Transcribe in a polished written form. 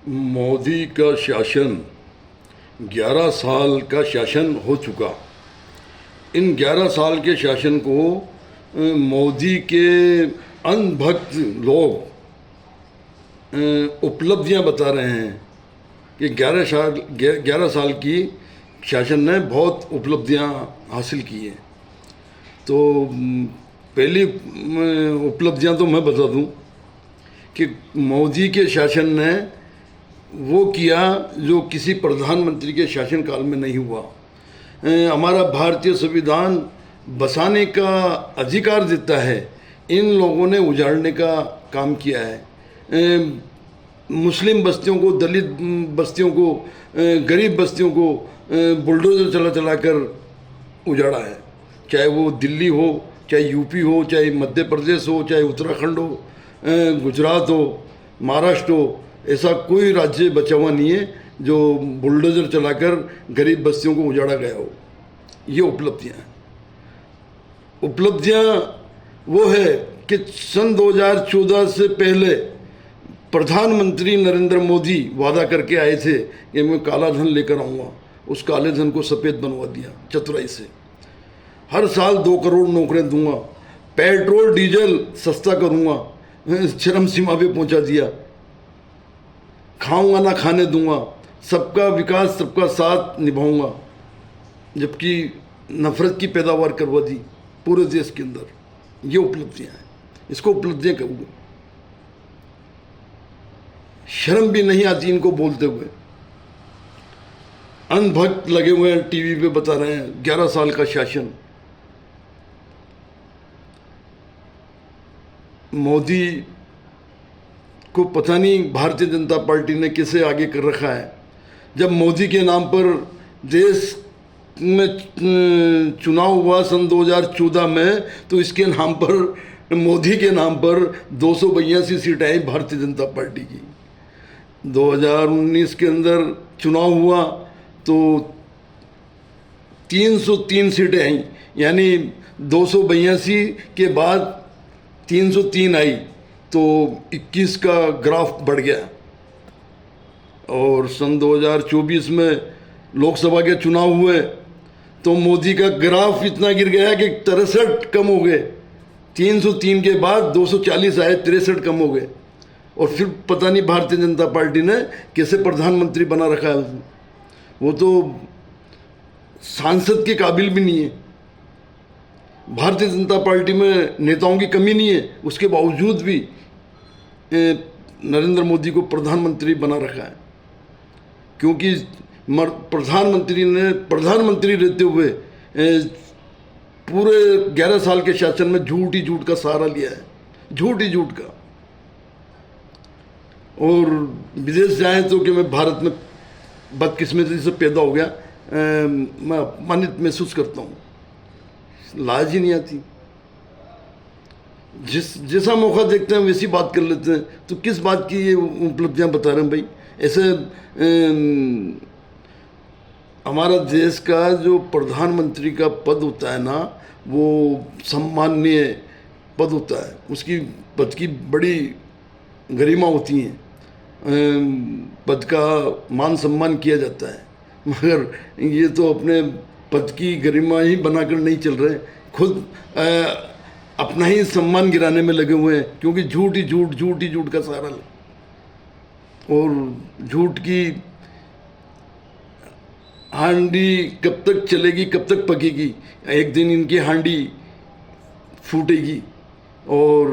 मोदी का शासन 11 साल का शासन हो चुका। इन 11 साल के शासन को मोदी के अंधभक्त लोग उपलब्धियां बता रहे हैं कि 11 साल की शासन ने बहुत उपलब्धियां हासिल की हैं। तो पहली उपलब्धियां तो मैं बता दूं कि मोदी के शासन ने वो किया जो किसी प्रधानमंत्री के शासनकाल में नहीं हुआ। हमारा भारतीय संविधान बसाने का अधिकार देता है, इन लोगों ने उजाड़ने का काम किया है। मुस्लिम बस्तियों को, दलित बस्तियों को, गरीब बस्तियों को बुलडोजर चला चला कर उजाड़ा है। चाहे वो दिल्ली हो, चाहे यूपी हो, चाहे मध्य प्रदेश हो, चाहे उत्तराखंड हो, गुजरात हो, महाराष्ट्र हो, ऐसा कोई राज्य बचा हुआ नहीं है जो बुलडोजर चलाकर गरीब बस्तियों को उजाड़ा गया हो। ये उपलब्धियां हैं। उपलब्धियां वो है कि सन 2014 से पहले प्रधानमंत्री नरेंद्र मोदी वादा करके आए थे कि मैं काला धन लेकर आऊँगा। उस काले धन को सफ़ेद बनवा दिया चतुराई से। हर साल 2 करोड़ नौकरियां दूंगा, पेट्रोल डीजल सस्ता करूँगा, चरम सीमा पे पहुँचा दिया। खाऊंगा ना खाने दूंगा, सबका विकास सबका साथ निभाऊंगा, जबकि नफरत की पैदावार करवा दी पूरे देश के अंदर। ये उपलब्धियां हैं, इसको उपलब्धियां कहूँगा। शर्म भी नहीं आती इनको बोलते हुए। अंधभक्त लगे हुए हैं, टीवी पे बता रहे हैं 11 साल का शासन। मोदी को पता नहीं भारतीय जनता पार्टी ने किसे आगे कर रखा है। जब मोदी के नाम पर देश में चुनाव हुआ सन 2014 में, तो इसके नाम पर, मोदी के नाम पर 282 सीटें आई भारतीय जनता पार्टी की। 2019 के अंदर चुनाव हुआ तो 303 सीटें आई, यानी 282 के बाद 303 आई, तो 21 का ग्राफ बढ़ गया। और सन 2024 में लोकसभा के चुनाव हुए तो मोदी का ग्राफ इतना गिर गया कि 63 कम हो गए। 303 के बाद 240 आए, 63 कम हो गए। और फिर पता नहीं भारतीय जनता पार्टी ने कैसे प्रधानमंत्री बना रखा है। वो तो सांसद के काबिल भी नहीं है। भारतीय जनता पार्टी में नेताओं की कमी नहीं है, उसके बावजूद भी नरेंद्र मोदी को प्रधानमंत्री बना रखा है। क्योंकि प्रधानमंत्री ने प्रधानमंत्री रहते हुए पूरे 11 साल के शासन में झूठ ही झूठ का सहारा लिया है, झूठ ही झूठ का। और विदेश जाए तो कि मैं भारत में बदकिस्मती से पैदा हो गया, मैं अपमानित महसूस करता हूँ। लाज ही नहीं आती। जैसा मौका देखते हैं वैसी बात कर लेते हैं। तो किस बात की ये उपलब्धियां बता रहे हैं भाई? ऐसे हमारा देश का जो प्रधानमंत्री का पद होता है ना, वो सम्माननीय पद होता है। उसकी पद की बड़ी गरिमा होती है, पद का मान सम्मान किया जाता है। मगर ये तो अपने पद की गरिमा ही बनाकर नहीं चल रहे, खुद अपना ही सम्मान गिराने में लगे हुए हैं। क्योंकि झूठ ही झूठ का सहारा ले, और झूठ की हांडी कब तक चलेगी, कब तक पकेगी? एक दिन इनकी हांडी फूटेगी और